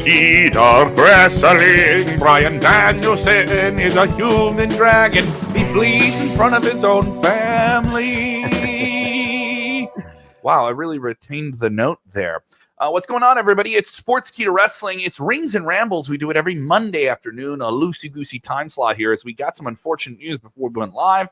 Sportskeeda Wrestling. Bryan Danielson is a human dragon. He bleeds in front of his own family. Wow, I really retained the note there. What's going on, everybody? It's Sportskeeda Wrestling. It's Rings and Rambles. We do it every Monday afternoon, a loosey-goosey time slot here, as we got some unfortunate news before we went live,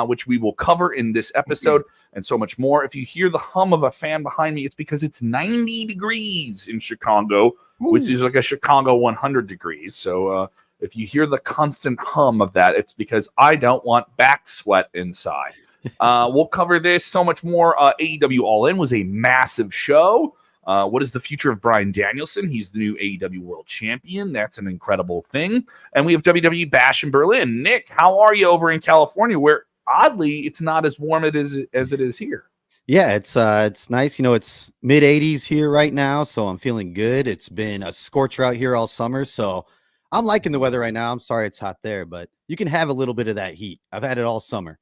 which we will cover in this episode and so much more. If you hear the hum of a fan behind me, it's because it's 90 degrees in Chicago, which is like a Chicago 100 degrees. So if you hear the constant hum of that, it's because I don't want back sweat inside. We'll cover this, so much more. AEW All In was a massive show. What is the future of Bryan Danielson? He's the new AEW World Champion. That's an incredible thing. And we have WWE Bash in Berlin. Nick, how are you over in California, where oddly it's not as warm as it is here? Yeah, it's nice. You know, it's mid 80s here right now, so I'm feeling good. It's been a scorcher out here all summer, so I'm liking the weather right now. I'm sorry it's hot there, but you can have a little bit of that heat. I've had it all summer.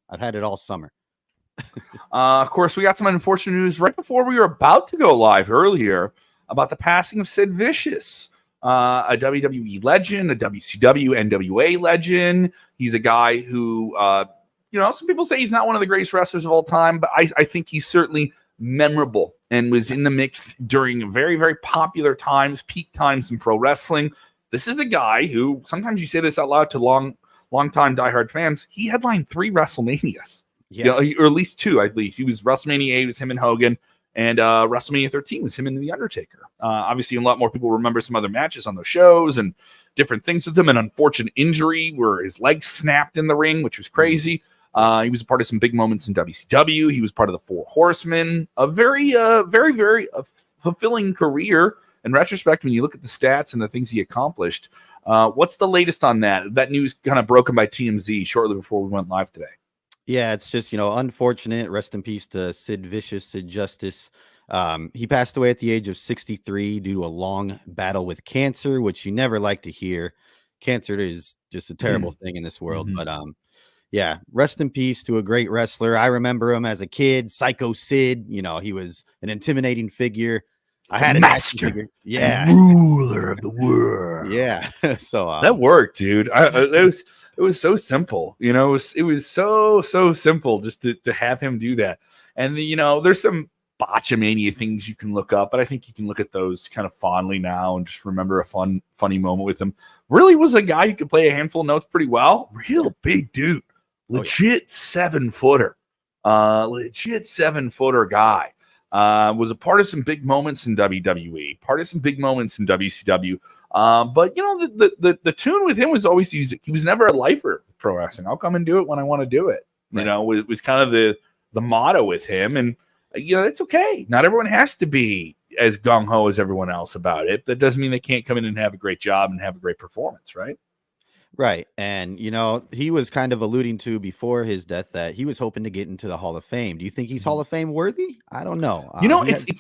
Of course, we got some unfortunate news right before we were about to go live earlier about the passing of Sid Vicious, a WWE legend, a WCW, NWA legend. He's a guy who, some people say he's not one of the greatest wrestlers of all time, but I think he's certainly memorable and was in the mix during very, very popular times, peak times in pro wrestling. This is a guy who, sometimes you say this out loud to long-time diehard fans, he headlined 3 WrestleManias. Yeah, or at least 2, I believe. He was WrestleMania 8 was him and Hogan, and WrestleMania 13 was him and The Undertaker. Obviously, a lot more people remember some other matches on those shows and different things with him. An unfortunate injury where his leg snapped in the ring, which was crazy. He was a part of some big moments in WCW. He was part of the Four Horsemen. A very, very, very fulfilling career in retrospect when you look at the stats and the things he accomplished. What's the latest on that? That news kind of broken by TMZ shortly before we went live today. Yeah, it's just, unfortunate. Rest in peace to Sid Vicious, Sid Justice. He passed away at the age of 63 due to a long battle with cancer, which you never like to hear. Cancer is just a terrible thing in this world. But yeah, rest in peace to a great wrestler. I remember him as a kid, Psycho Sid. He was an intimidating figure. I had a master, ruler of the world. Yeah, so that worked, dude. It was so simple, it was so simple just to have him do that. And there's some botchamania things you can look up, but I think you can look at those kind of fondly now and just remember a funny moment with him. Really was a guy who could play a handful of notes pretty well. Real big dude, legit 7-footer, legit 7-footer guy. Was a part of some big moments in WWE, part of some big moments in WCW. But the tune with him was always he was never a lifer with pro wrestling. I'll come and do it when I want to do it. Right. It was kind of the motto with him. And it's okay. Not everyone has to be as gung-ho as everyone else about it. That doesn't mean they can't come in and have a great job and have a great performance, right? Right. And, he was kind of alluding to before his death that he was hoping to get into the Hall of Fame. Do you think he's Hall of Fame worthy? I don't know.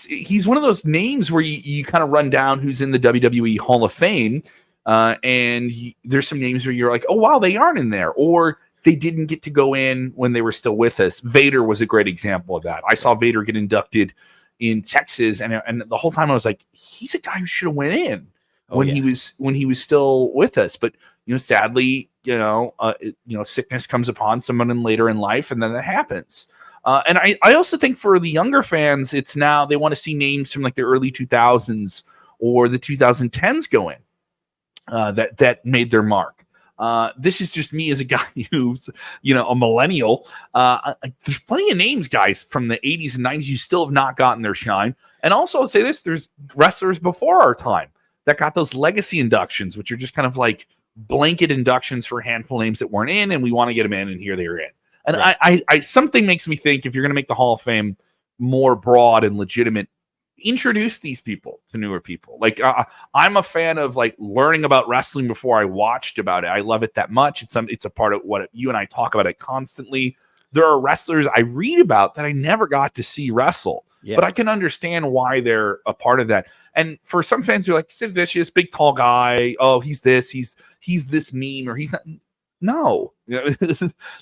He's one of those names where you kind of run down who's in the WWE Hall of Fame. There's some names where you're like, oh, wow, they aren't in there. Or they didn't get to go in when they were still with us. Vader was a great example of that. I saw Vader get inducted in Texas. And the whole time I was like, he's a guy who should have went in when he was still with us. But sadly, sickness comes upon someone later in life, and then that happens. And I also think for the younger fans, it's now they want to see names from like the early 2000s or the 2010s go in that made their mark. This is just me as a guy who's, a millennial. There's plenty of names, guys, from the 80s and 90s who still have not gotten their shine. And also I'll say this, there's wrestlers before our time that got those legacy inductions, which are just kind of like blanket inductions for a handful of names that weren't in, and we want to get them in, and here they are in. And right. I something makes me think if you're going to make the Hall of Fame more broad and legitimate, introduce these people to newer people. Like I'm a fan of like learning about wrestling before I watched about it. I love it that much. It's a part of what you and I talk about it constantly. There are wrestlers I read about that I never got to see wrestle. Yeah. But I can understand why they're a part of that. And for some fans who are like, Sid Vicious, big tall guy, oh, he's this meme, or he's not. No,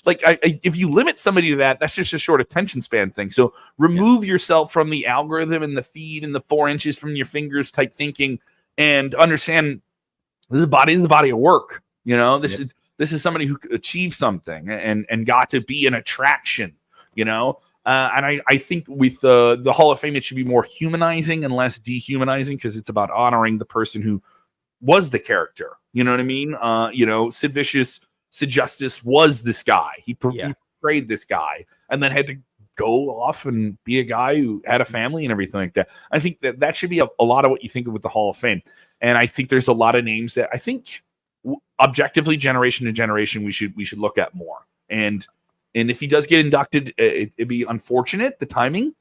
like if you limit somebody to that, that's just a short attention span thing. So remove yourself from the algorithm and the feed and the 4 inches from your fingers type thinking. and understand this is a body of work. This is somebody who achieved something and got to be an attraction. And I think with the Hall of Fame, it should be more humanizing and less dehumanizing, because it's about honoring the person who was the character. You know what I mean? Sid Vicious, Sid Justice was this guy. He portrayed this guy, and then had to go off and be a guy who had a family and everything like that. I think that should be a lot of what you think of with the Hall of Fame. And I think there's a lot of names that I think objectively, generation to generation, we should look at more. And if he does get inducted, it'd be unfortunate, the timing,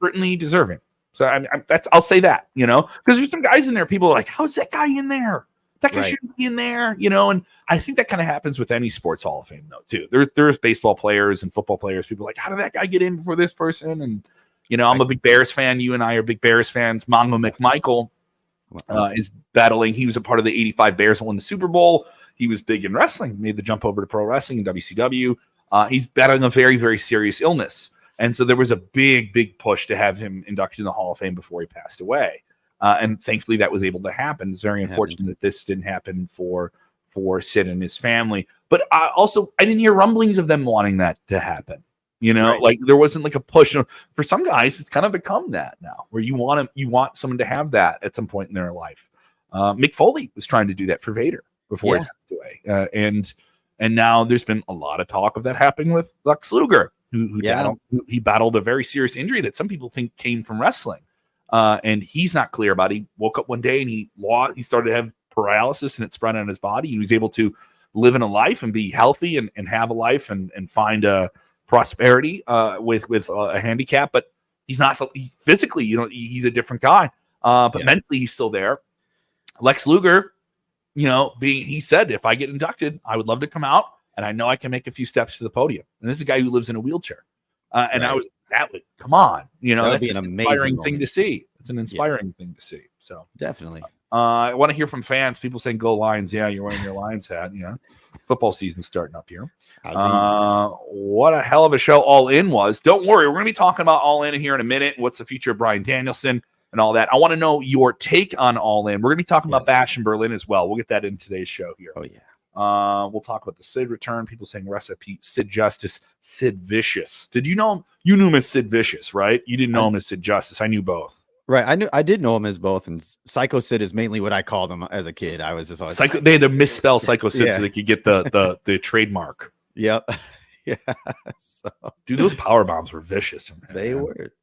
certainly deserving. So I'll say that, because there's some guys in there, people are like, how's that guy in there? That guy shouldn't be in there, and I think that kind of happens with any sports Hall of Fame, though, too. There's baseball players and football players. People are like, how did that guy get in before this person? And, I'm a big Bears fan. You and I are big Bears fans. Mongo McMichael is battling. He was a part of the 85 Bears that won the Super Bowl. He was big in wrestling, made the jump over to pro wrestling in WCW. He's battling a very, very serious illness. And so there was a big, big push to have him inducted in the Hall of Fame before he passed away. And thankfully that was able to happen. It's very unfortunate that this didn't happen for Sid and his family. But I didn't hear rumblings of them wanting that to happen. Like there wasn't like a push. For some guys, it's kind of become that now, where you want someone to have that at some point in their life. Mick Foley was trying to do that for Vader before he passed away. And now there's been a lot of talk of that happening with Lex Luger, who battled a very serious injury that some people think came from wrestling. And he's not clear about it. He woke up one day and he started to have paralysis, and it spread on his body. He was able to live in a life and be healthy and have a life and find a prosperity with a handicap, but he's not physically, he's a different guy. But mentally he's still there. Lex Luger, he said, if I get inducted, I would love to come out, and I know I can make a few steps to the podium. And this is a guy who lives in a wheelchair. Come on, that's an inspiring thing to see. It's an inspiring thing to see. So definitely. I want to hear from fans. People saying go Lions. Yeah, you're wearing your Lions hat. Yeah. Football season's starting up here. What a hell of a show All In was. Don't worry, we're going to be talking about All In here in a minute. What's the future of Bryan Danielson and all that. I want to know your take on All In. We're going to be talking about Bash in Berlin as well. We'll get that in today's show here. Oh, yeah. We'll talk about the Sid return. People saying recipe Sid Justice, Sid Vicious. Did you know him? You knew him as Sid Vicious, right? You didn't know him as Sid Justice. I knew both. Right. I did know him as both, and Psycho Sid is mainly what I called him as a kid. I was just always they had to misspell Psycho Sid so they could get the trademark. Yep. Yeah. So, dude, those power bombs were vicious. Man.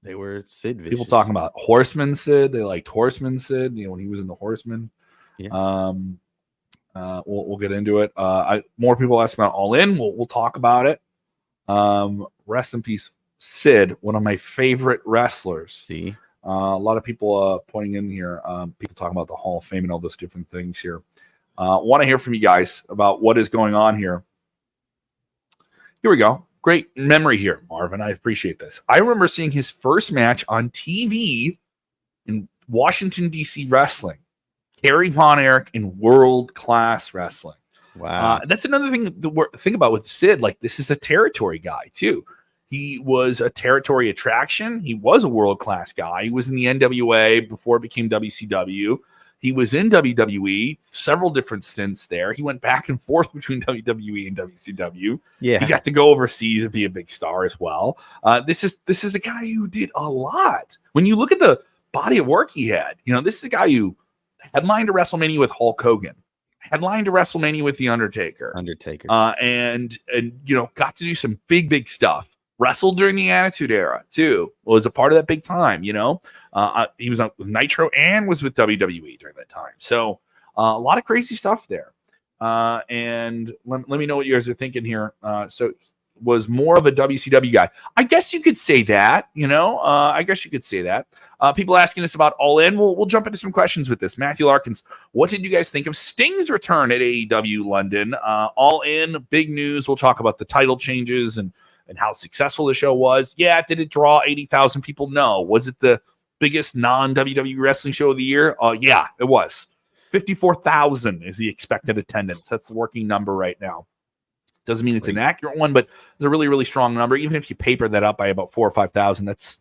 They were Sid Vicious. People talking about Horseman Sid. They liked Horseman Sid, when he was in the Horseman. Yeah. We'll get into it. More people ask about All In. We'll talk about it. Rest in peace, Sid, one of my favorite wrestlers. See, a lot of people pointing in here. People talking about the Hall of Fame and all those different things here. Want to hear from you guys about what is going on here. Here we go. Great memory here, Marvin. I appreciate this. I remember seeing his first match on TV in Washington, D.C. wrestling. Kerry Von Erich in world-class wrestling. Wow. That's another thing to think about with Sid. Like, this is a territory guy, too. He was a territory attraction. He was a world-class guy. He was in the NWA before it became WCW. He was in WWE, several different stints there. He went back and forth between WWE and WCW. Yeah. He got to go overseas and be a big star as well. This is a guy who did a lot. When you look at the body of work he had, this is a guy who headlined to WrestleMania with Hulk Hogan, headlined to WrestleMania with The Undertaker. And got to do some big stuff. Wrestled during the Attitude Era, too. Was a part of that big time, He was on with Nitro and was with WWE during that time. So a lot of crazy stuff there. And let me know what you guys are thinking here. So was more of a WCW guy. I guess you could say that, I guess you could say that. People asking us about All In. We'll jump into some questions with this. Matthew Larkins, what did you guys think of Sting's return at AEW London? All In, big news. We'll talk about the title changes and how successful the show was. Yeah, did it draw 80,000 people? No. Was it the biggest non-WWE wrestling show of the year? Yeah, it was. 54,000 is the expected attendance. That's the working number right now. Doesn't mean it's an accurate one, but it's a really, really strong number. Even if you paper that up by about 4,000 or 5,000, that's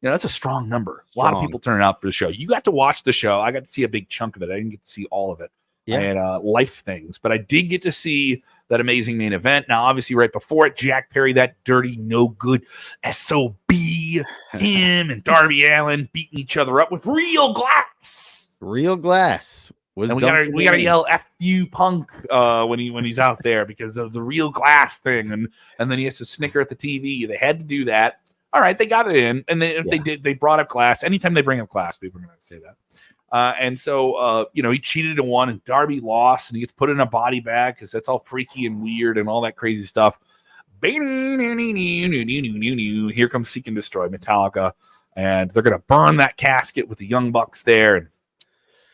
That's a strong number. A lot of people turning out for the show. You got to watch the show. I got to see a big chunk of it. I didn't get to see all of it. Yeah. I had life things, but I did get to see that amazing main event. Now, obviously, right before it, Jack Perry, that dirty, no good SOB, him and Darby Allin beating each other up with real glass. Real glass. And we gotta yell "F you, Punk" when he's out there because of the real glass thing, and then he has to snicker at the TV. They had to do that. All right, they got it in, and then if they did, they brought up glass. Anytime they bring up glass, people are going to say that. And so, he cheated and won, and Darby lost, and he gets put in a body bag because that's all freaky and weird and all that crazy stuff. Here comes Seek and Destroy, Metallica, and they're going to burn that casket with the Young Bucks there. And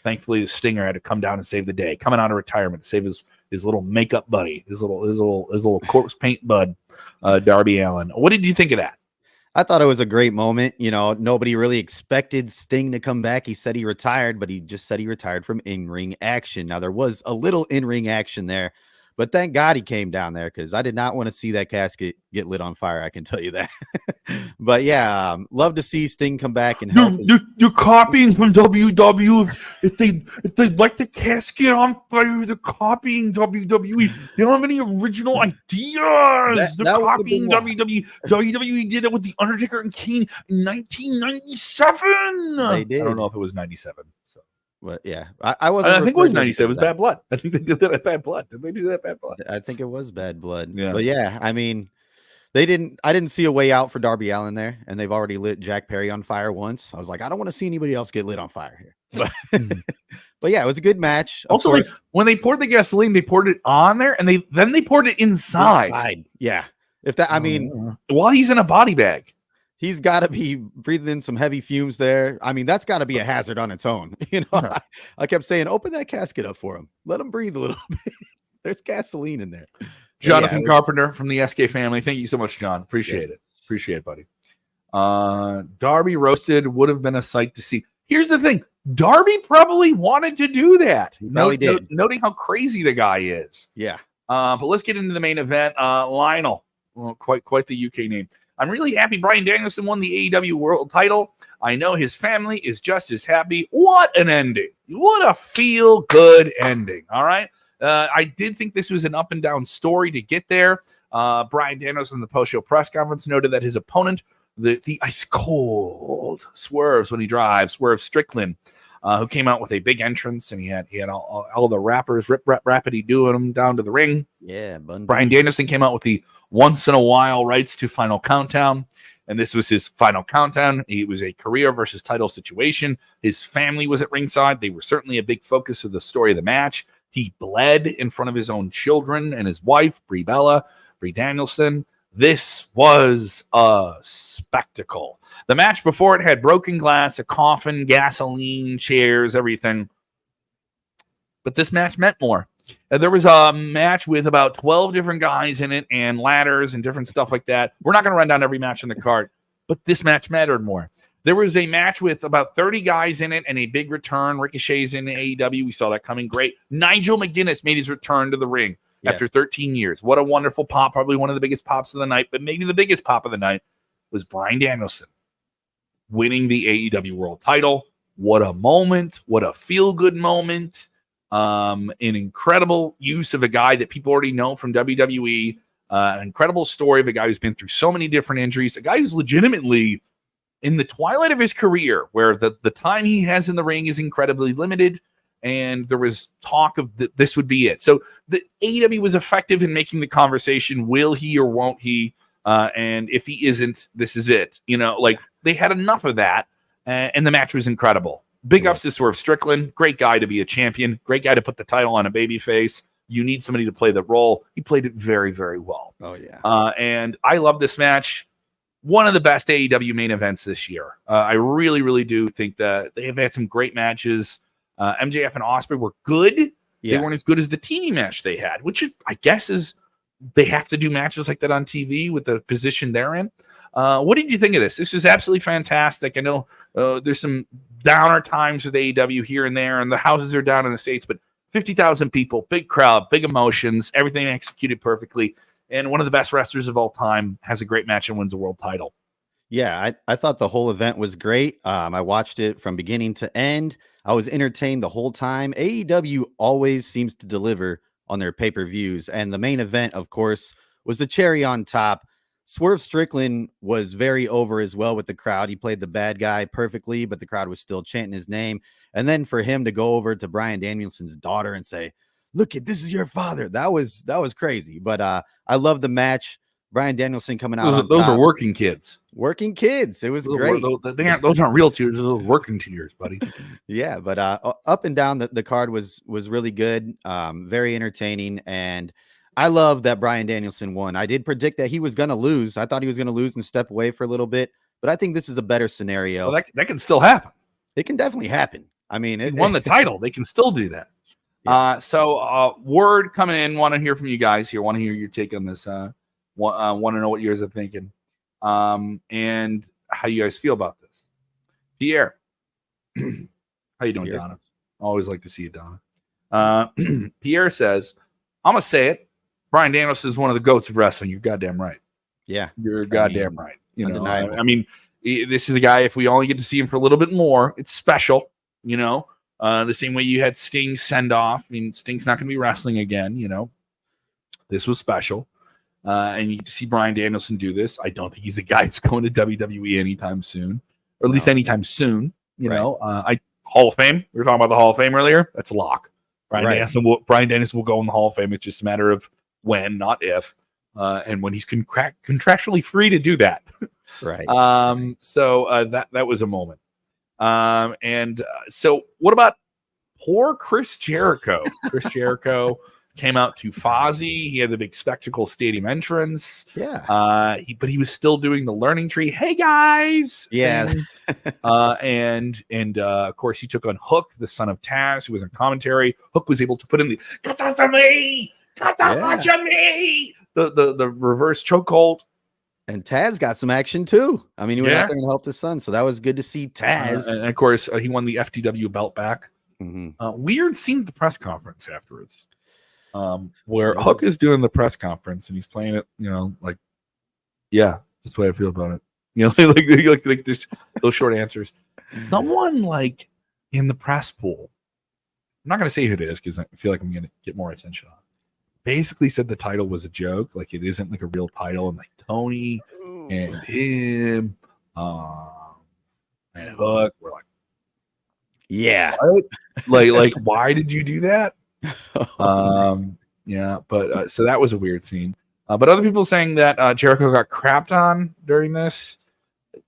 thankfully, the Stinger had to come down and save the day, coming out of retirement to save his little makeup buddy, his little corpse paint bud, Darby Allin. What did you think of that? I thought it was a great moment. Nobody really expected Sting to come back. He said he retired, but he just said he retired from in-ring action. Now, there was a little in-ring action there, but thank God he came down there because I did not want to see that casket get lit on fire. I can tell you that. But yeah, love to see Sting come back and help. You're copying from WW. If they like the casket on fire, they're copying WWE. They don't have any original ideas. They're copying WWE. WWE did it with the Undertaker and Kane in 1997. They did. I don't know if it was 97. So. But yeah, I wasn't. I think it was 97. It was Bad Blood. I think they did that at Bad Blood. Did they do that at Bad Blood? I think it was Bad Blood. Yeah. But yeah, I mean, I didn't see a way out for Darby Allin there, and they've already lit Jack Perry on fire once. I was like, I don't want to see anybody else get lit on fire here. But yeah, it was a good match. Also, when they poured the gasoline, they poured it on there, and then they poured it inside. Yeah. If that, I mean, while he's in a body bag. He's got to be breathing in some heavy fumes there. I mean, that's got to be a hazard on its own. I kept saying, open that casket up for him. Let him breathe a little bit. There's gasoline in there. Jonathan Carpenter from the SK family. Thank you so much, John. Appreciate it. Appreciate it, buddy. Darby roasted would have been a sight to see. Here's the thing. Darby probably wanted to do that. Noting how crazy the guy is. Yeah. But let's get into the main event. Lionel. Well, quite the UK name. I'm really happy Bryan Danielson won the AEW World title. I know his family is just as happy. What an ending. What a feel-good ending. All right. I did think this was an up and down story to get there. Bryan Danielson in the post-show press conference noted that his opponent, the ice cold Swerve Strickland, who came out with a big entrance, and he had all the rappers rapidy doing them down to the ring. Yeah, Bryan Danielson came out with the once in a while rights to Final Countdown, and this was his Final Countdown. It was a career versus title situation. His family was at ringside. They were certainly a big focus of the story of the match. He bled in front of his own children and his wife, Brie Danielson. This was a spectacle. The match before it had broken glass, a coffin, gasoline, chairs, everything. But this match meant more. There was a match with about 12 different guys in it and ladders and different stuff like that. We're not going to run down every match in the card, but this match mattered more. There was a match with about 30 guys in it and a big return. Ricochet's in AEW. We saw that coming. Great. Nigel McGuinness made his return to the ring after 13 years. What a wonderful pop. Probably one of the biggest pops of the night, but maybe the biggest pop of the night was Bryan Danielson winning the AEW World title. What a moment. What a feel-good moment. An incredible use of a guy that people already know from WWE. An incredible story of a guy who's been through so many different injuries. A guy who's legitimately in the twilight of his career, where the time he has in the ring is incredibly limited, and there was talk of this would be it. So the AEW was effective in making the conversation, will he or won't he? And if he isn't, this is it. They had enough of that, and the match was incredible. Big ups to Swerve Strickland. Great guy to be a champion. Great guy to put the title on a babyface. You need somebody to play the role. He played it very, very well. Oh, yeah. And I love this match. One of the best AEW main events this year. I really, really do think that they have had some great matches. MJF and Ospreay were good. Yeah. They weren't as good as the TV match they had, which I guess is they have to do matches like that on TV with the position they're in. What did you think of this? This was absolutely fantastic. I know there's some downer times with AEW here and there, and the houses are down in the States, but 50,000 people, big crowd, big emotions, everything executed perfectly. And one of the best wrestlers of all time has a great match and wins a world title. Yeah, I thought the whole event was great. I watched it from beginning to end. I was entertained the whole time. AEW always seems to deliver on their pay-per-views. And the main event, of course, was the cherry on top. Swerve Strickland was very over as well with the crowd. He played the bad guy perfectly, but the crowd was still chanting his name. And then for him to go over to Bryan Danielson's daughter and say, "Look, this is your father." That was crazy. But I love the match. Bryan Danielson coming out on Those top. are working kids. Working kids. It was great. Those aren't real tears. Those are working tears, buddy. Yeah, but up and down the card was really good. Very entertaining. And I love that Bryan Danielson won. I did predict that he was going to lose. I thought he was going to lose and step away for a little bit. But I think this is a better scenario. Well, that can still happen. It can definitely happen. I mean, he won the title. They can still do that. Yeah. So word coming in. Want to hear from you guys here. Want to hear your take on this. Want to know what you guys are thinking. And how you guys feel about this. Pierre, how you doing, Pierre? Donna? Always like to see you, Donna. Pierre says, I'm going to say it. Bryan Danielson is one of the GOATs of wrestling. You're goddamn right. Yeah. You're goddamn right. You know, I mean, this is a guy, if we only get to see him for a little bit more, it's special, you know, the same way you had Sting send off. I mean, Sting's not going to be wrestling again, you know. This was special. And you get to see Bryan Danielson do this. I don't think he's a guy who's going to WWE anytime soon, or at least anytime soon. You know, Hall of Fame. We were talking about the Hall of Fame earlier. That's a lock. Bryan Danielson will go in the Hall of Fame. It's just a matter of when, not if, and when he's contractually free to do that. Right. So that was a moment. So what about poor Chris Jericho? Chris Jericho came out to Fozzy. He had the big spectacle stadium entrance. Yeah. But he was still doing the learning tree. Hey guys. Yeah. And of course he took on Hook, the son of Taz, who was in commentary. Hook was able to put in the "Got that to me, got that much of me," the reverse chokehold. And Taz got some action too. I mean, he was out there to help his son, so that was good to see Taz. And of course, he won the FTW belt back. Mm-hmm. Weird scene at the press conference afterwards. Where Hook is doing the press conference and he's playing it, you know, like, yeah, that's the way I feel about it. You know, like there's those short answers. Someone like in the press pool, I'm not going to say who it is because I feel like I'm going to get more attention on it. Basically said the title was a joke, like it isn't like a real title, and like Tony and him and Hook were like, yeah, what? like why did you do that? Yeah, but so that was a weird scene. But other people saying that Jericho got crapped on during this.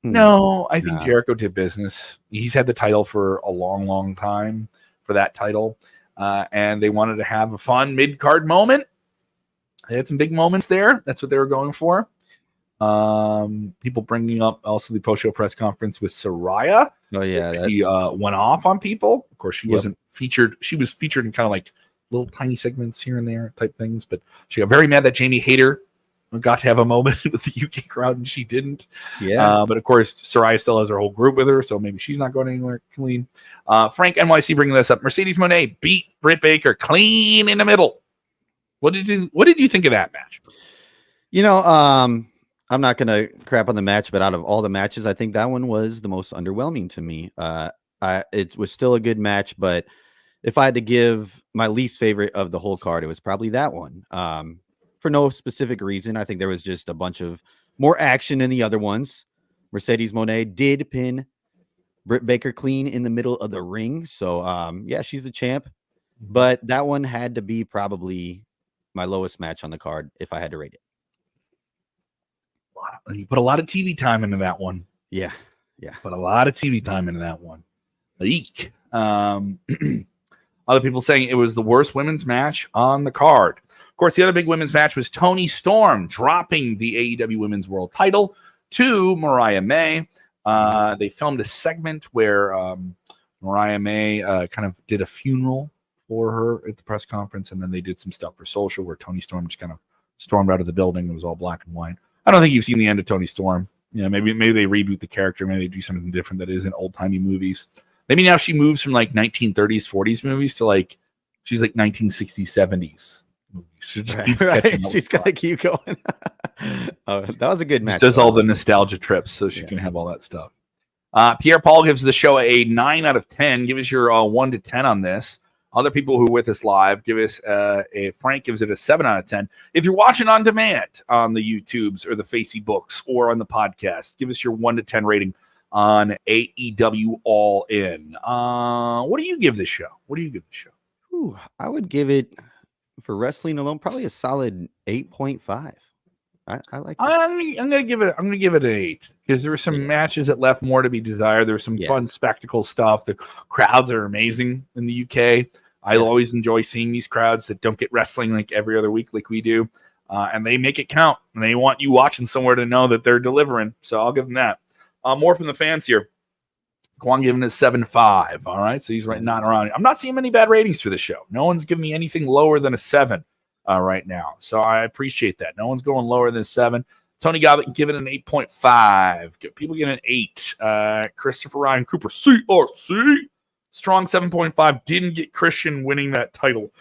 No, I think Jericho did business. He's had the title for a long time for that title. And they wanted to have a fun mid-card moment. They had some big moments there. That's what they were going for. People bringing up also the post-show press conference with Saraya. Oh, yeah. She went off on people. Of course, she wasn't featured. She was featured in kind of like little tiny segments here and there type things. But she got very mad that Jamie Hayter got to have a moment with the UK crowd and she didn't. Yeah. But of course, Saraya still has her whole group with her, so maybe she's not going anywhere clean. Frank NYC bringing this up. Mercedes Moné beat Britt Baker clean in the middle. What did you think of that match? You know, I'm not going to crap on the match, but out of all the matches, I think that one was the most underwhelming to me. It was still a good match, but if I had to give my least favorite of the whole card, it was probably that one. For no specific reason. I think there was just a bunch of more action in the other ones. Mercedes Moné did pin Britt Baker clean in the middle of the ring. So, yeah, she's the champ. But that one had to be probably my lowest match on the card if I had to rate it. You put a lot of TV time into that one. Yeah. Put a lot of TV time into that one. Eek. Other people saying it was the worst women's match on the card. Of course, the other big women's match was Toni Storm dropping the AEW Women's World Title to Mariah May. They filmed a segment where Mariah May kind of did a funeral for her at the press conference, and then they did some stuff for social where Toni Storm just kind of stormed out of the building. It was all black and white. I don't think you've seen the end of Toni Storm. You know, maybe they reboot the character. Maybe they do something different that isn't old-timey movies. Maybe now she moves from like 1930s, 40s movies to like she's like 1960s, 70s movies. So just keeps catching up. She's got to keep going. That was a good match. She does all the nostalgia trips, so she can have all that stuff. Pierre Paul gives the show a 9 out of 10. Give us your 1 to 10 on this. Other people who are with us live, give us Frank gives it a 7 out of 10. If you're watching on demand on the YouTubes or the Facebooks or on the podcast, give us your 1 to 10 rating on AEW All In. What do you give this show? Ooh, I would give it, for wrestling alone, probably a solid 8.5. I like that. I'm gonna give it an 8 because there were some matches that left more to be desired. There was some fun spectacle stuff. The crowds are amazing in the UK. I always enjoy seeing these crowds that don't get wrestling like every other week like we do, and they make it count. And they want you watching somewhere to know that they're delivering. So I'll give them that. More from the fans here. Kwan giving it 7.5. All right, so he's right not around. I'm not seeing many bad ratings for the show. No one's giving me anything lower than a 7. Right now. So I appreciate that. No one's going lower than 7. Tony Gobbett give it an 8.5. People get an 8. Christopher Ryan Cooper, CRC. Strong 7.5. Didn't get Christian winning that title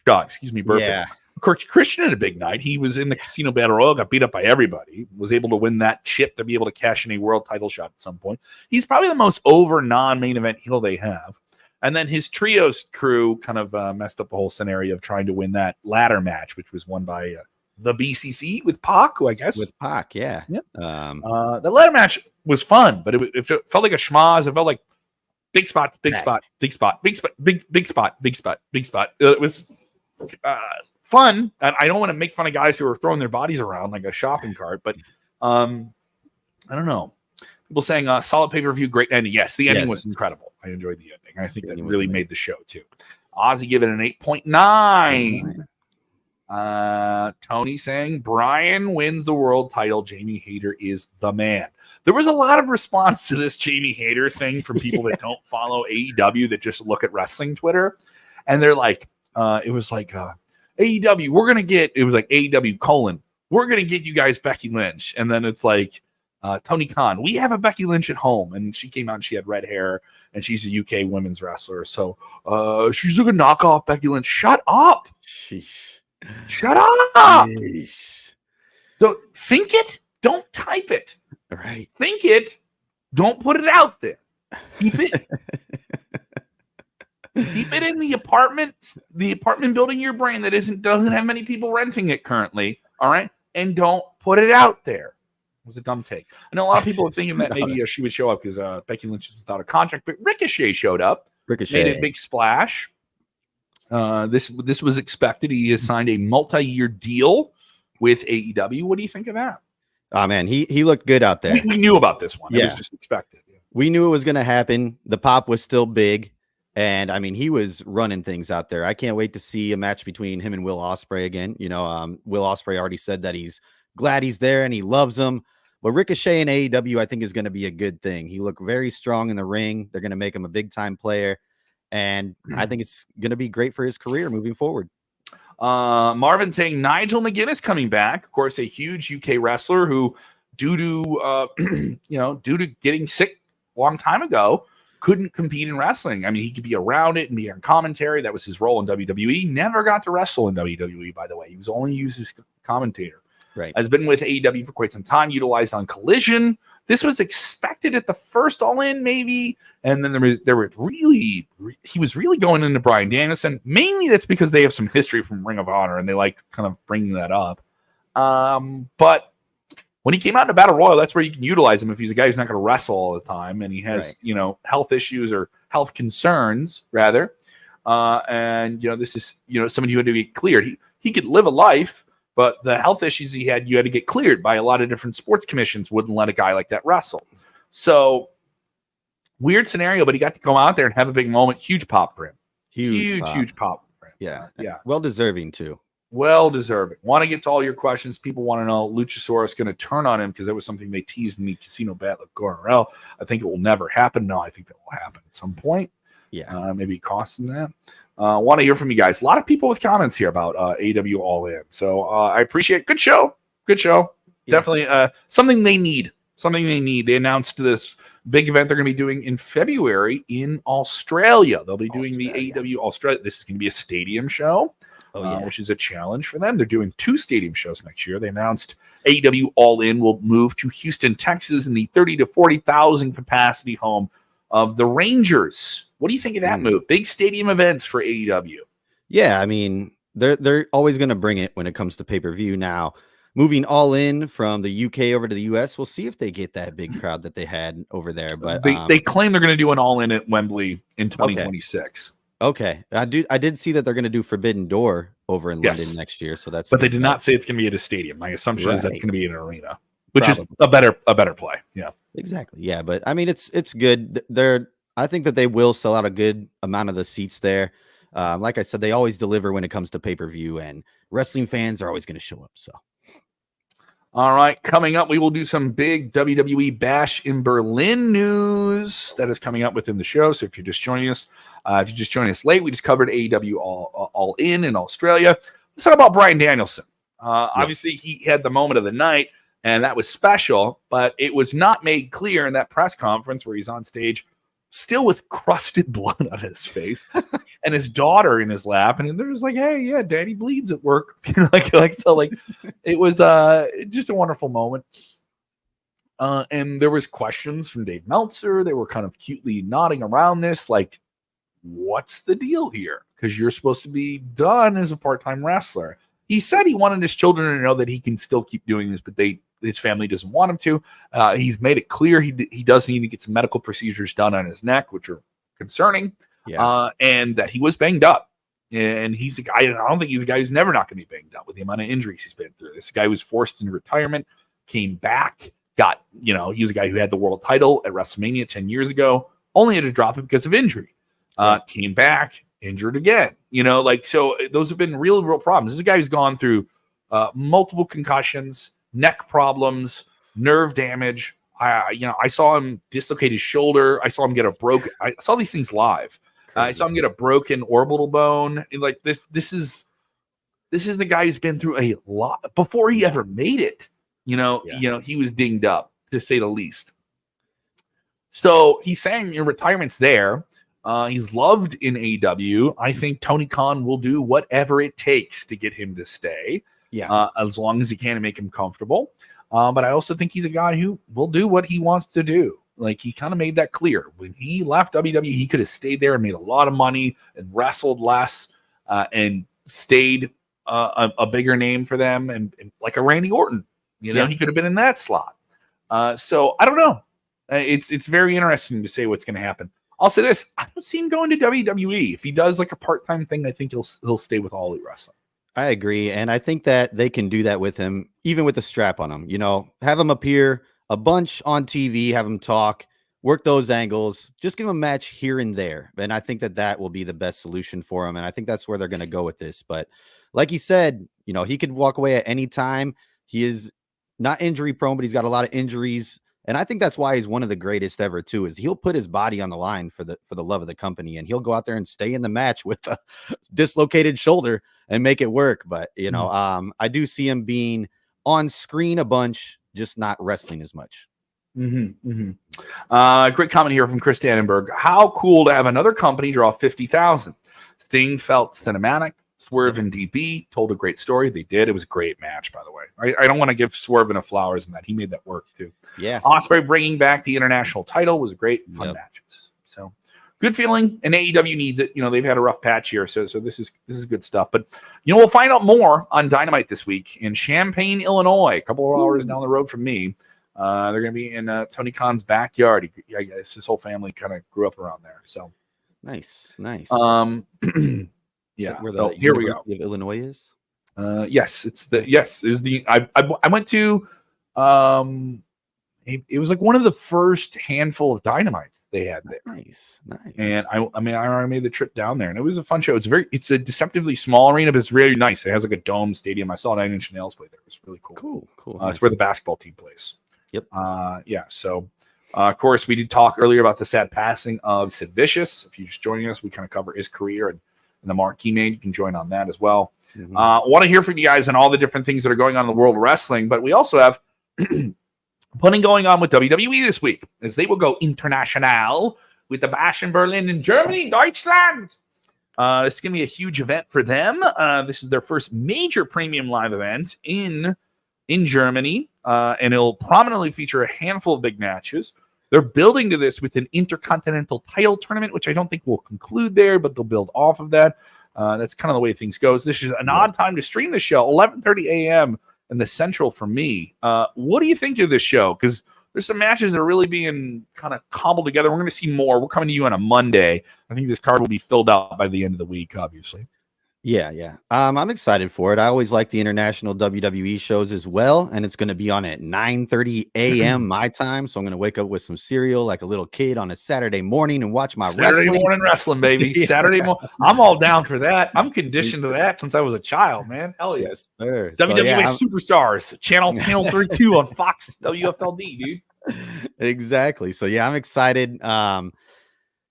shot. Excuse me, burping. Yeah. Of course, Christian had a big night. He was in the Casino Battle Royal, got beat up by everybody. Was able to win that chip to be able to cash in a world title shot at some point. He's probably the most over non-main event heel they have. And then his trios crew kind of messed up the whole scenario of trying to win that ladder match, which was won by the BCC with Pac, who I guess. With Pac, yeah. The ladder match was fun, but it felt like a schmoz. It felt like big spot, big spot, big spot, big spot, big spot, big spot, big spot. It was fun. And I don't want to make fun of guys who are throwing their bodies around like a shopping cart, but I don't know. People saying solid pay-per-view, great ending. Yes, the ending was incredible. I enjoyed the ending. I think that really made the show too. Ozzy giving an 8.9. Tony saying Bryan wins the world title. Jamie Hayter is the man. There was a lot of response to this Jamie Hayter thing from people that don't follow AEW, that just look at wrestling Twitter. And they're like, it was like AEW, we're going to get, it was like AEW : we're going to get you guys Becky Lynch. And then it's like, Tony Khan, we have a Becky Lynch at home, and she came out and she had red hair, and she's a UK women's wrestler. So she's like a knockoff Becky Lynch. Shut up. Sheesh. Shut up. Sheesh. So think it, don't type it. Right. Think it, don't put it out there. Keep it. Keep it in the apartment building in your brain that doesn't have many people renting it currently. All right. And don't put it out there. It was a dumb take. I know a lot of people are thinking that maybe she would show up because Becky Lynch is without a contract, but Ricochet showed up. Made a big splash. This was expected. He has signed a multi-year deal with AEW. What do you think of that? Oh man, he looked good out there. We knew about this one. Yeah. It was just expected. Yeah. We knew it was going to happen. The pop was still big, and I mean he was running things out there. I can't wait to see a match between him and Will Ospreay again. You know, Will Ospreay already said that he's glad he's there and he loves him. But Ricochet in AEW, I think, is going to be a good thing. He looked very strong in the ring. They're going to make him a big-time player. And I think it's going to be great for his career moving forward. Marvin saying Nigel McGuinness coming back. Of course, a huge UK wrestler who, due to getting sick a long time ago, couldn't compete in wrestling. I mean, he could be around it and be on commentary. That was his role in WWE. Never got to wrestle in WWE, by the way. He was only used as commentator. Right. Has been with AEW for quite some time, utilized on Collision. This was expected at the first All In, maybe. And then he was really going into Bryan Danielson. Mainly that's because they have some history from Ring of Honor and they like kind of bringing that up. But when he came out in a Battle Royal, that's where you can utilize him if he's a guy who's not going to wrestle all the time and he has, health issues or health concerns, rather. And this is, somebody who had to be cleared. He could live a life. But the health issues he had, you had to get cleared by a lot of different sports commissions, wouldn't let a guy like that wrestle. So, weird scenario, but he got to go out there and have a big moment. Huge pop for him. Huge pop for him. Yeah. Well deserving, too. Well deserving. Want to get to all your questions. People want to know Luchasaurus going to turn on him because that was something they teased in the Casino Battle of Gornarel. I think it will never happen. No, I think that will happen at some point. Yeah. Maybe cost them that. Want to hear from you guys. A lot of people with comments here about AEW All In. So I appreciate it. Good show. Yeah. Definitely something they need. They announced this big event they're going to be doing in February in Australia. They'll be doing the AEW Australia. This is going to be a stadium show. which is a challenge for them. They're doing 2 stadium shows next year. They announced AEW All In will move to Houston, Texas, in the 30 to 40,000 capacity home of the Rangers. What do you think of that move? Big stadium events for AEW. Yeah, I mean, they're always going to bring it when it comes to pay-per-view. Now, moving All In from the UK over to the US, we'll see if they get that big crowd that they had over there. But they claim they're going to do an All In at Wembley in 2026. Okay. I did see that they're going to do Forbidden Door over in London next year. So that's, but they did not say it's going to be at a stadium. My assumption is that's going to be in an arena, which Probably. is a better play. Yeah, exactly. Yeah. But I mean, it's good. I think that they will sell out a good amount of the seats there. Like I said, they always deliver when it comes to pay-per-view, and wrestling fans are always going to show up. So, all right, coming up, we will do some big WWE Bash in Berlin news that is coming up within the show. So if you're just joining us, late, we just covered AEW All In Australia. Let's talk about Bryan Danielson. Obviously, he had the moment of the night, and that was special, but it was not made clear in that press conference where he's on stage still with crusted blood on his face and his daughter in his lap, and they're just like, hey, yeah, daddy bleeds at work. It was just a wonderful moment. And there was questions from Dave Meltzer. They were kind of cutely nodding around this, like, what's the deal here? Because you're supposed to be done as a part-time wrestler. He said he wanted his children to know that he can still keep doing this, but his family doesn't want him to. He's made it clear he does need to get some medical procedures done on his neck, which are concerning, and that he was banged up. And he's a guy, I don't think he's a guy who's never not going to be banged up with the amount of injuries he's been through. This guy was forced into retirement, came back, he was a guy who had the world title at WrestleMania 10 years ago, only had to drop it because of injury. Came back, injured again. So those have been real problems. This is a guy who's gone through multiple concussions, neck problems, nerve damage. I saw him dislocate his shoulder. I saw him get I saw these things live. I saw him get a broken orbital bone. Like this is the guy who's been through a lot before he ever made it. He was dinged up, to say the least. So he's saying your retirement's there. He's loved in AEW. I think Tony Khan will do whatever it takes to get him to stay. As long as he can and make him comfortable. But I also think he's a guy who will do what he wants to do. Like, he kind of made that clear. When he left WWE, he could have stayed there and made a lot of money and wrestled less and stayed a bigger name for them, and like a Randy Orton. He could have been in that slot. So I don't know. It's very interesting to say what's going to happen. I'll say this: I don't see him going to WWE. If he does like a part-time thing, I think he'll stay with All Elite Wrestling. I agree, and I think that they can do that with him, even with the strap on him. Have him appear a bunch on TV, have him talk, work those angles, just give him a match here and there. And I think that will be the best solution for him, and I think that's where they're going to go with this. But like you said, he could walk away at any time. He is not injury prone, but he's got a lot of injuries. And I think that's why he's one of the greatest ever too, is he'll put his body on the line for the love of the company, and he'll go out there and stay in the match with a dislocated shoulder and make it work. But, I do see him being on screen a bunch, just not wrestling as much. Great comment here from Chris Dannenberg. How cool to have another company draw 50,000. Sting felt cinematic. Swerve and DB told a great story. They did. It was a great match, by the way. I don't want to give Swerve enough flowers in that. He made that work, too. Yeah. Ospreay bringing back the international title was a great, fun matches. So, good feeling, and AEW needs it. They've had a rough patch here, so this is good stuff. But, we'll find out more on Dynamite this week in Champaign, Illinois, a couple of hours down the road from me. They're going to be in Tony Khan's backyard. I guess his whole family kind of grew up around there. So, nice. Yeah. Where the here we go. Of Illinois is? Yes, it's the I went to it was like one of the first handful of Dynamites they had there. Nice. And I already made the trip down there, and it was a fun show. It's a deceptively small arena, but it's really nice. It has like a dome stadium. I saw Nine Inch Nails play there. It was really cool. Cool. It's where the basketball team plays. Yep. So of course, we did talk earlier about the sad passing of Sid Vicious. If you're just joining us, we kind of cover his career and the mark he made. You can join on that as well. Want to hear from you guys on all the different things that are going on in the world of wrestling, but we also have putting going on with WWE this week, as they will go international with the Bash in Berlin in Germany, Deutschland. This is going to be a huge event for them. This is their first major premium live event in Germany, and it'll prominently feature a handful of big matches. They're building to this with an intercontinental title tournament, which I don't think will conclude there, but they'll build off of that. That's kind of the way things goes. This is an odd time to stream the show, 11:30 a.m. in the Central for me. What do you think of this show? Because there's some matches that are really being kind of cobbled together. We're going to see more. We're coming to you on a Monday. I think this card will be filled out by the end of the week, obviously. Yeah. I'm excited for it. I always like the international WWE shows as well, and it's going to be on at 9:30 a.m. my time. So I'm going to wake up with some cereal like a little kid on a Saturday morning and watch my Saturday morning wrestling, baby. Yeah. Saturday morning. I'm all down for that. I'm conditioned to that since I was a child, man. Hell yes, sir. WWE Superstars, channel 32 on Fox WFLD, dude. Exactly. So yeah, I'm excited.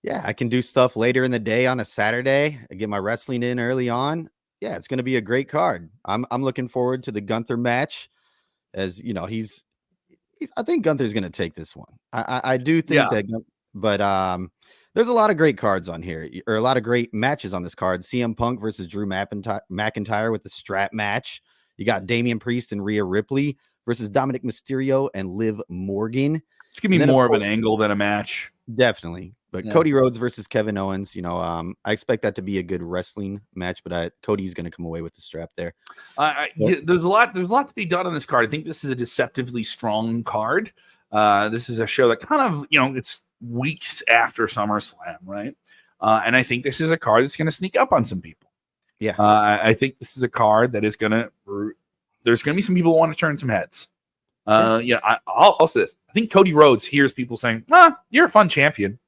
Yeah, I can do stuff later in the day on a Saturday. I get my wrestling in early on. Yeah, it's going to be a great card. I'm looking forward to the Gunther match. As you know, he's I think Gunther's going to take this one. I do think that, but there's a lot of great cards on here, or a lot of great matches on this card. CM Punk versus Drew McIntyre with the strap match. You got Damian Priest and Rhea Ripley versus Dominic Mysterio and Liv Morgan. It's going to be more of an angle than a match. Definitely. But Cody Rhodes versus Kevin Owens, I expect that to be a good wrestling match, but Cody's going to come away with the strap there. There's a lot to be done on this card. I think this is a deceptively strong card. This is a show that kind of, it's weeks after SummerSlam, right? And I think this is a card that's going to sneak up on some people. Yeah. I think this is a card that is there's going to be some people who want to turn some heads. I'll say this. I think Cody Rhodes hears people saying, you're a fun champion.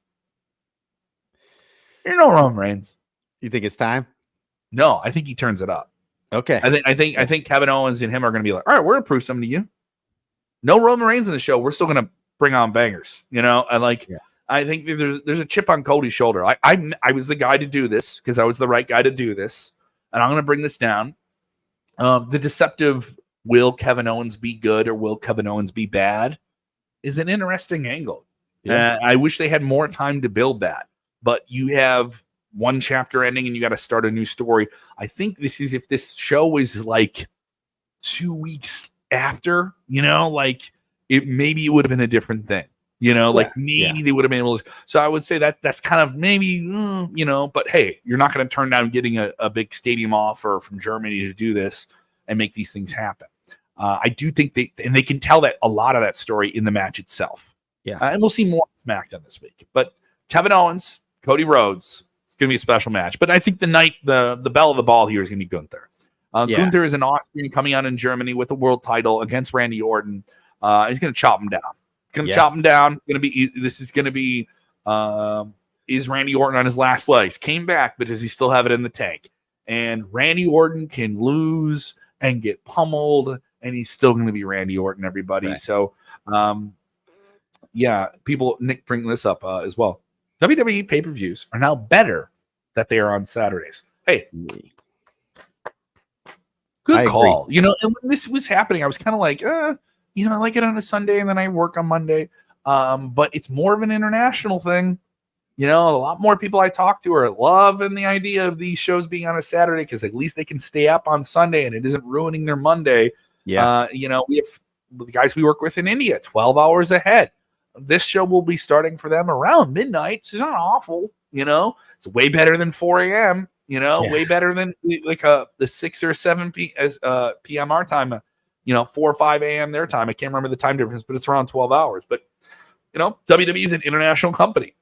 You're no Roman Reigns. You think it's time? No, I think he turns it up. Okay. I think Kevin Owens and him are going to be like, all right, we're going to prove something to you. No Roman Reigns in the show. We're still going to bring on bangers, I think there's a chip on Cody's shoulder. I was the guy to do this because I was the right guy to do this, and I'm going to bring this down. The deceptive, will Kevin Owens be good or will Kevin Owens be bad, is an interesting angle. Yeah. I wish they had more time to build that. But you have one chapter ending and you got to start a new story. I think if this show was like 2 weeks after, maybe it would have been a different thing, maybe they would have been able to. So I would say that's kind of maybe, but hey, you're not going to turn down getting a big stadium offer from Germany to do this and make these things happen. I do think they can tell that a lot of that story in the match itself. Yeah. And we'll see more SmackDown this week, but Kevin Owens, Cody Rhodes, it's going to be a special match. But I think the bell of the ball here is going to be Gunther. Gunther is an Austrian coming out in Germany with a world title against Randy Orton. He's going to chop him down. This is going to be, is Randy Orton on his last legs? Came back, but does he still have it in the tank? And Randy Orton can lose and get pummeled, and he's still going to be Randy Orton, everybody. Right. So, Nick bring this up as well. WWE pay-per-views are now better that they are on Saturdays. Hey, good call. Agree. And when this was happening, I was kind of like, I like it on a Sunday and then I work on Monday. But it's more of an international thing. A lot more people I talk to are loving the idea of these shows being on a Saturday because at least they can stay up on Sunday and it isn't ruining their Monday. Yeah. We have the guys we work with in India 12 hours ahead. This show will be starting for them around midnight. So it's not awful, It's way better than 4 a.m., way better than the 6 or 7 p.m. our time, 4 or 5 a.m. their time. I can't remember the time difference, but it's around 12 hours. But, WWE is an international company.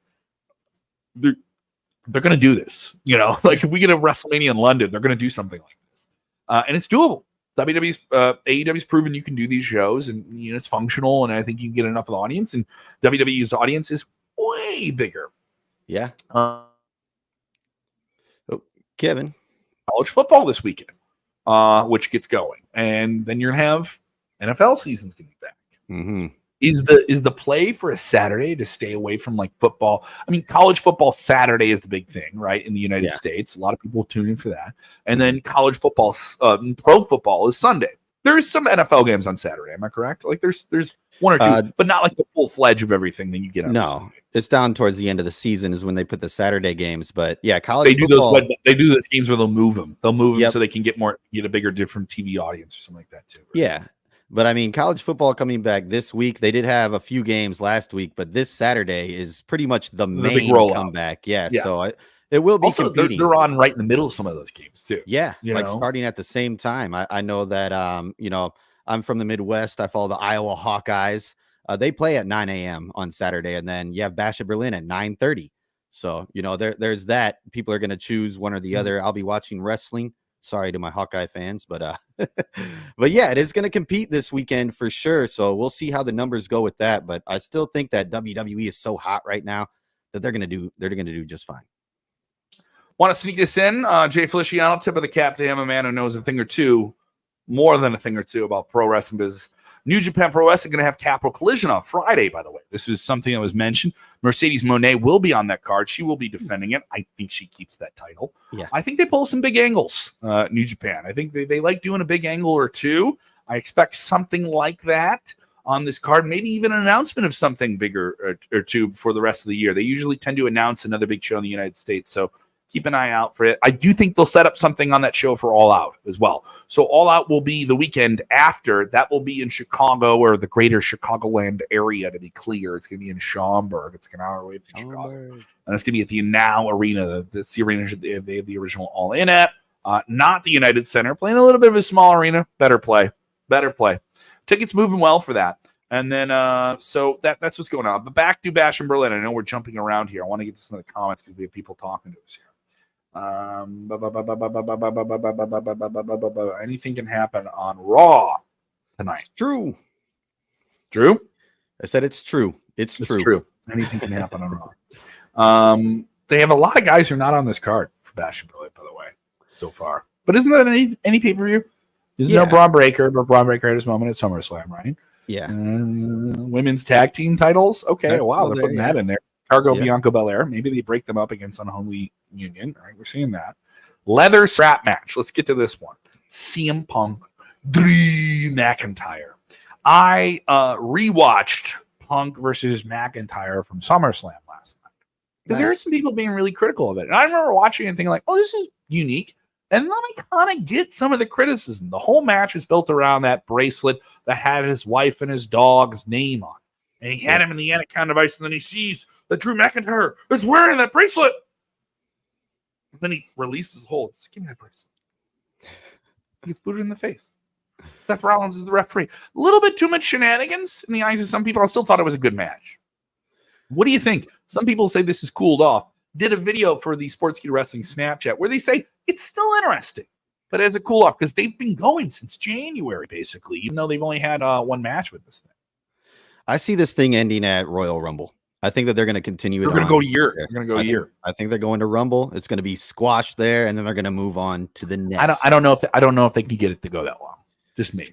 They're going to do this, if we get a WrestleMania in London, they're going to do something like this. And it's doable. AEW's proven you can do these shows and it's functional, and I think you can get enough of the audience, and WWE's audience is way bigger. Yeah. Kevin, college football this weekend, which gets going, and then you're gonna have NFL season's gonna be back. Mm-hmm. Is the play for a Saturday to stay away from like football? I mean, college football Saturday is the big thing, right? In the United States, a lot of people tune in for that. And then college football, pro football is Sunday. There's some NFL games on Saturday. Am I correct? Like there's one or two, but not like the full fledged of everything that you get on No, it's down towards the end of the season is when they put the Saturday games. But yeah, college they do football, they do those games where they'll move them. They'll move them Yep. so they can get a bigger, different TV audience or something like that too. Right? Yeah. But I mean, college football coming back this week. They did have a few games last week, but this Saturday is pretty much the main comeback. Yeah. So it will be also, competing. They're on right in the middle of some of those games too. Yeah. Like starting at the same time. I know that, you know, I'm from the Midwest. I follow the Iowa Hawkeyes. They play at 9 a.m. on Saturday, and then you have Bash at Berlin at 9:30. So, you know, there's that. People are going to choose one or the other. I'll be watching wrestling. Sorry to my Hawkeye fans, but but yeah, it is going to compete this weekend for sure. So we'll see how the numbers go with that. But I still think that WWE is so hot right now that they're going to do just fine. Want to sneak this in? Jay Feliciano, tip of the cap to him, a man who knows a thing or two, more than a thing or two about pro wrestling business. New Japan Pro Wrestling going to have Capital Collision on Friday, by the way. This is something that was mentioned. Mercedes Moné will be on that card. She will be defending it. I think she keeps that title. Yeah. I think they pull some big angles, New Japan. I think they like doing a big angle or two. I expect something like that on this card, maybe even an announcement of something bigger or two for the rest of the year. They usually tend to announce another big show in the United States, so keep an eye out for it. I do think they'll set up something on that show for All Out as well. So All Out will be the weekend after. That will be in Chicago or the greater Chicagoland area, to be clear. It's going to be in Schaumburg. It's an hour away from Chicago. And it's going to be at the Now Arena. That's the arena they have the original All In at. Not the United Center. Playing a little bit of a small arena. Better play. Tickets moving well for that. And then, so that's what's going on. But back to Bash in Berlin. I know we're jumping around here. I want to get to some of the comments because we have people talking to us here. Anything can happen on Raw tonight. It's true. Drew? I said it's true. It's true. Anything can happen on Raw. They have a lot of guys who are not on this card for Bash in Berlin, by the way, so far. But isn't that any pay-per-view? There's no Braun Breaker, but Braun Breaker had his moment at SummerSlam, right? Yeah. Women's tag team titles. Okay, they're putting that in there. Cargo, Bianca Belair. Maybe they break them up against Unholy Union. All right, we're seeing that. Leather strap match. Let's get to this one. CM Punk, Drew McIntyre. I rewatched Punk versus McIntyre from SummerSlam last night because there are some people being really critical of it. And I remember watching and thinking like, oh, this is unique. And then I kind of get some of the criticism. The whole match was built around that bracelet that had his wife and his dog's name on it. And he had him in the Anaconda device, and then he sees that Drew McIntyre is wearing that bracelet. And then he releases his hold. Give me that bracelet. He gets booted in the face. Seth Rollins is the referee. A little bit too much shenanigans in the eyes of some people. I still thought it was a good match. What do you think? Some people say this is cooled off. Did a video for the Sportskeeda Wrestling Snapchat where they say it's still interesting, but as a cool off because they've been going since January, basically, even though they've only had one match with this thing. I see this thing ending at Royal Rumble. I think that they're going to continue it. They're going to go a year. They're going to go a year. I think they're going to Rumble. It's going to be squashed there, and then they're going to move on to the next. I don't know if they can get it to go that long. Just me.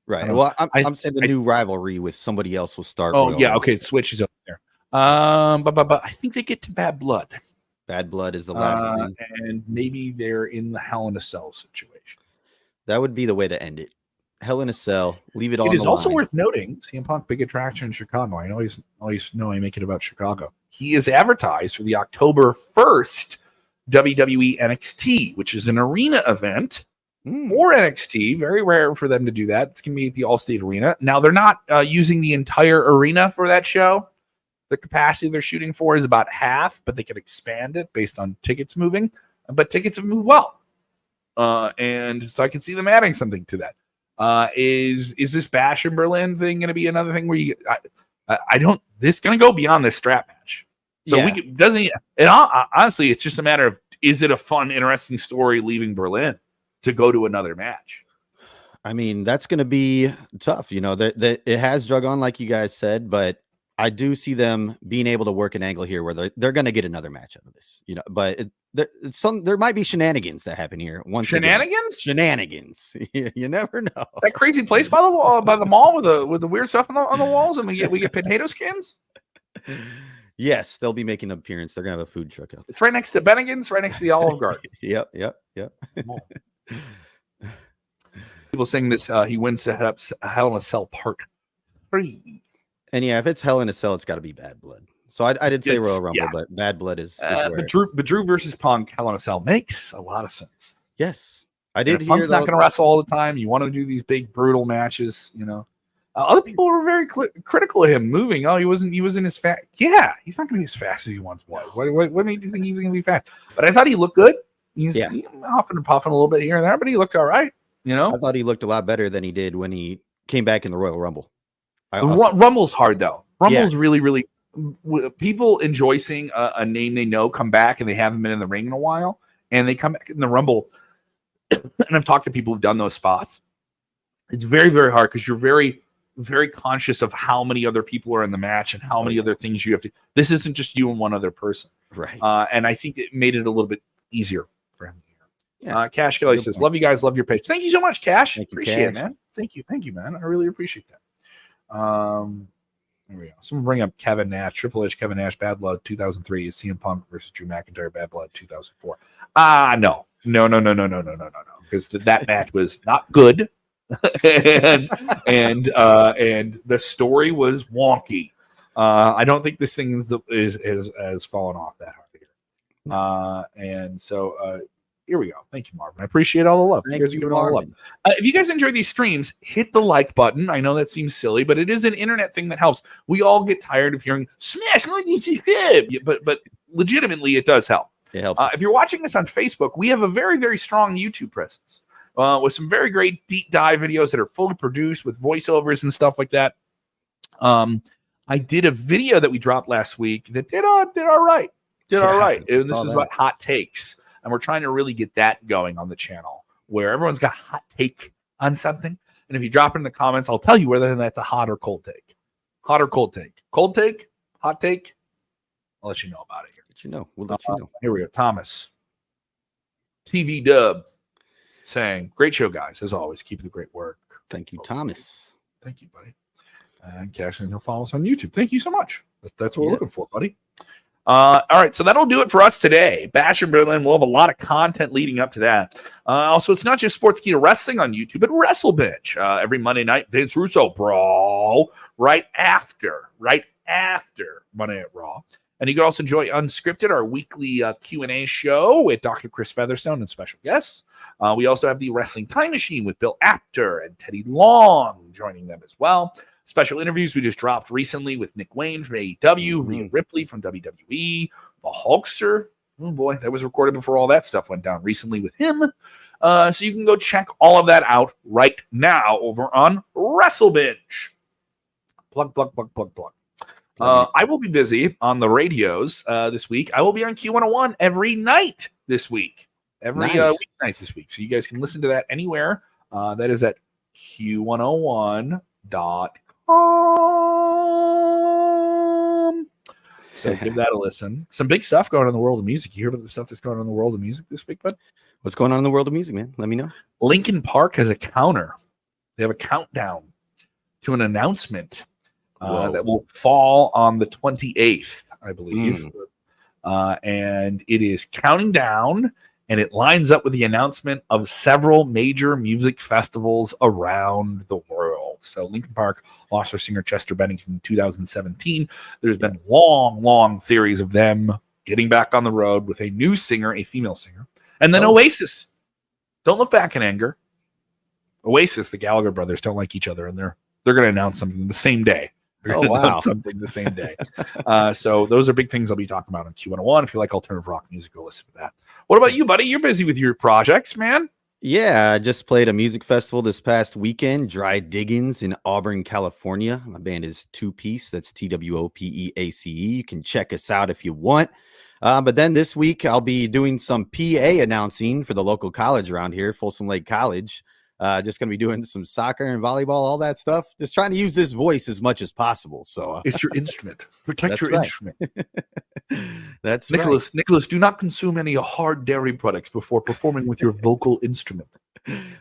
Right. Well, I'm saying the new rivalry with somebody else will start. Oh, yeah. Okay. It switches up there. But I think they get to Bad Blood. Bad Blood is the last thing. And maybe they're in the Hell in a Cell situation. That would be the way to end it. Hell in a Cell. Leave it all. It is also worth noting, CM Punk, big attraction in Chicago. I know I make it about Chicago. He is advertised for the October 1st WWE NXT, which is an arena event for NXT. Very rare for them to do that. It's going to be at the Allstate Arena. Now, they're not using the entire arena for that show. The capacity they're shooting for is about half, but they could expand it based on tickets moving. But tickets have moved well. And so I can see them adding something to that. Is this Bash in Berlin thing going to be another thing where you this going to go beyond this strap match? So honestly, it's just a matter of, is it a fun, interesting story leaving Berlin to go to another match? I mean, that's going to be tough. You know, that it has drug on, like you guys said, but I do see them being able to work an angle here where they're going to get another match out of this, you know, but there might be shenanigans that happen here. Shenanigans. You never know. That crazy place by the mall with the weird stuff on the walls, and we get potato skins. Yes, they'll be making an appearance. They're gonna have a food truck out. It's right next to Bennigan's, right next to the Olive Garden. Yep. People saying this, he wins to head up Hell in a Cell Part 3. And yeah, if it's Hell in a Cell, it's got to be Bad Blood. So I did say Royal Rumble, yeah. but Bad Blood is but Drew versus Punk, Hell in a Cell makes a lot of sense. Yes, I did hear. Punk's not going to wrestle all the time. You want to do these big brutal matches, you know. Other people were very critical of him moving. Oh, he wasn't as fast. Yeah, he's not going to be as fast as he once was. What made you think he was going to be fast? But I thought he looked good. He's huffing and puffing a little bit here and there, but he looked all right. You know, I thought he looked a lot better than he did when he came back in the Royal Rumble. Rumble's hard though. Rumble's really people enjoy seeing a name they know come back and they haven't been in the ring in a while, and they come back in the Rumble. And I've talked to people who've done those spots. It's very, very hard because you're very, very conscious of how many other people are in the match and how many other things you have to. This isn't just you and one other person, right? And I think it made it a little bit easier for him. Yeah. Cash Kelly says, "Love you guys, love your page." Thank you so much, Cash. Appreciate it, man. Thank you, man. I really appreciate that. There we go. Someone bring up Kevin Nash, Triple H, Kevin Nash, Bad Blood 2003 is CM Punk versus Drew McIntyre, Bad Blood 2004. No, because that match was not good, and the story was wonky. I don't think this thing is fallen off that hard here. And so here we go. Thank you, Marvin. I appreciate all the love. Thank you, all the love. If you guys enjoy these streams, hit the like button. I know that seems silly, but it is an internet thing that helps. We all get tired of hearing smash like you should, but legitimately, it does help. It helps. If you're watching this on Facebook, we have a very, very strong YouTube presence with some very great deep dive videos that are fully produced with voiceovers and stuff like that. I did a video that we dropped last week that did all right. All right. And this is about hot takes. And we're trying to really get that going on the channel where everyone's got a hot take on something. And if you drop it in the comments, I'll tell you whether that's a hot or cold take. Hot or cold take. Cold take, hot take. I'll let you know about it here. We'll let you know. Here we go. Thomas. TV Dub saying, great show, guys. As always, keep the great work. Thank you, Thomas. Thank you, buddy. And Cash, and he'll follow us on YouTube. Thank you so much. That's what we're looking for, buddy. All right, so that'll do it for us today. Bash in Berlin, we'll have a lot of content leading up to that. Also, it's not just Sportskeeda Wrestling on YouTube, but Wrestle Bitch. Every Monday night, Vince Russo brawl right after Monday Night Raw. And you can also enjoy Unscripted, our weekly Q&A show with Dr. Chris Featherstone and special guests. We also have the Wrestling Time Machine with Bill Apter and Teddy Long joining them as well. Special interviews we just dropped recently with Nick Wayne from AEW, Rhea Ripley from WWE, the Hulkster. Oh boy, that was recorded before all that stuff went down recently with him. So you can go check all of that out right now over on WrestleBinge. Plug. I will be busy on the radios this week. I will be on Q101 every night this week. Every weeknight this week. So you guys can listen to that anywhere. That is at Q101.com. So give that a listen. Some big stuff going on in the world of music. You heard about the stuff that's going on in the world of music this week, bud? What's going on in the world of music, man? Let me know. Linkin Park has a counter. They have a countdown to an announcement that will fall on the 28th, I believe. And it is counting down, and it lines up with the announcement of several major music festivals around the world. So Linkin Park lost their singer Chester Bennington in 2017. There's been long theories of them getting back on the road with a new singer, a female singer. And then Oasis. Don't look back in anger. Oasis, the Gallagher brothers, don't like each other, and they're going to announce something the same day. Something the same day. So those are big things I'll be talking about on Q101. If you like alternative rock music, go listen to that. What about you, buddy? You're busy with your projects, man. Yeah, I just played a music festival this past weekend, Dry Diggins in Auburn, California. My band is Two Piece. That's TWOPEACE. You can check us out if you want. But then this week, I'll be doing some PA announcing for the local college around here, Folsom Lake College. Just going to be doing some soccer and volleyball, all that stuff. Just trying to use this voice as much as possible. So it's your instrument. Protect your instrument. That's Nicholas. right. Nicholas, do not consume any hard dairy products before performing with your vocal instrument.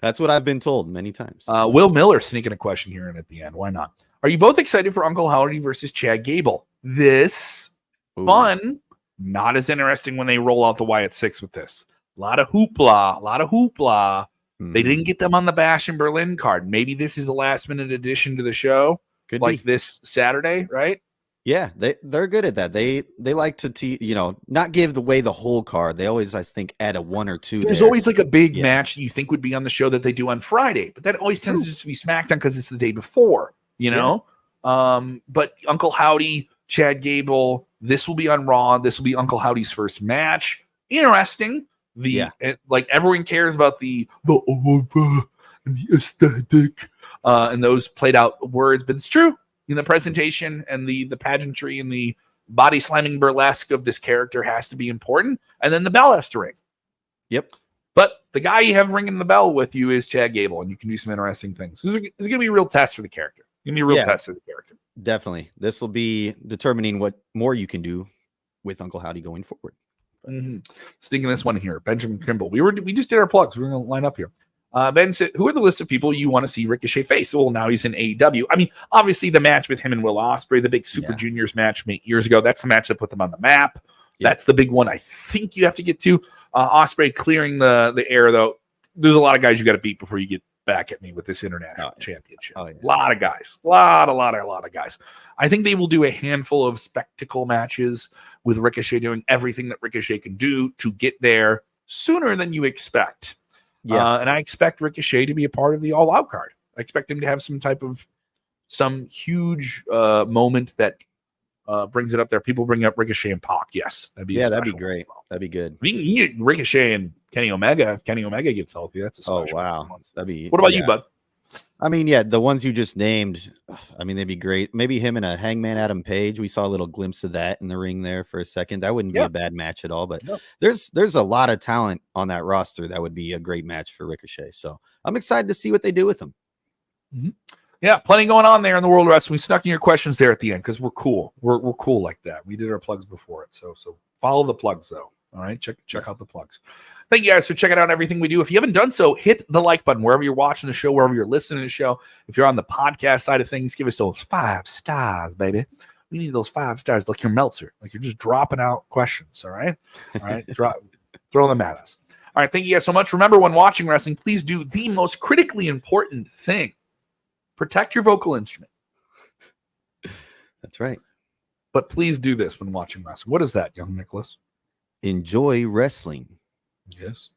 That's what I've been told many times. Will Miller sneaking a question here and at the end. Why not? Are you both excited for Uncle Howdy versus Chad Gable? This fun, not as interesting when they roll out the Wyatt 6 with this. A lot of hoopla. They didn't get them on the Bash in Berlin card. Maybe this is a last-minute addition to the show, Could like be. this Saturday, right? Yeah, they're good at that. They like to not give away the whole card. They always, I think, add a one or two. There's there. always like a big match that you think would be on the show that they do on Friday, but that always tends to just be SmackDown because it's the day before, you know? But Uncle Howdy, Chad Gable, this will be on Raw. This will be Uncle Howdy's first match. Interesting. Like everyone cares about the over and the aesthetic and those played out words, but it's true. In the presentation and the pageantry and the body slamming burlesque of this character has to be important, and then the bell has to ring. Yep. But the guy you have ringing the bell with you is Chad Gable, and you can do some interesting things. This is going to be a real test for the character. Give me a real test for the character. Definitely. This will be determining what more you can do with Uncle Howdy going forward. Sneaking this one here, Benjamin Kimball. We just did our plugs. We're going to line up here. Ben said, who are the list of people you want to see Ricochet face? Well, now he's in AEW. I mean, obviously the match with him and Will Ospreay, the big Super Juniors match 8 years ago, that's the match that put them on the map. That's the big one I think you have to get to. Ospreay clearing the air, though. There's a lot of guys you got to beat before you get back at me with this international championship. A lot of guys. A lot of guys. I think they will do a handful of spectacle matches with Ricochet doing everything that Ricochet can do to get there sooner than you expect. And I expect Ricochet to be a part of the All Out card. I expect him to have some huge moment that brings it up there. People bring up Ricochet and Pac. Yes, that'd be great. That'd be good. I mean, you get Ricochet and Kenny Omega. If Kenny Omega gets healthy, that's a special. Oh wow, that'd be. What about you, bud? I mean, the ones you just named, I mean, they'd be great. Maybe him and a Hangman Adam Page. We saw a little glimpse of that in the ring there for a second. That wouldn't be a bad match at all. But there's a lot of talent on that roster that would be a great match for Ricochet. So I'm excited to see what they do with him. Yeah, plenty going on there in the world of wrestling. We snuck in your questions there at the end because we're cool. We're cool like that. We did our plugs before it. So follow the plugs, though. All right, check out the plugs. Thank you guys for checking out everything we do. If you haven't done so, hit the like button wherever you're watching the show, wherever you're listening to the show. If you're on the podcast side of things, give us those 5 stars, baby. We need those 5 stars like your Meltzer, like you're just dropping out questions. All right, throw them at us. All right, thank you guys so much. Remember, when watching wrestling, please do the most critically important thing: protect your vocal instrument. That's right. But please do this when watching wrestling. What is that, young Nicholas? Enjoy wrestling. Yes.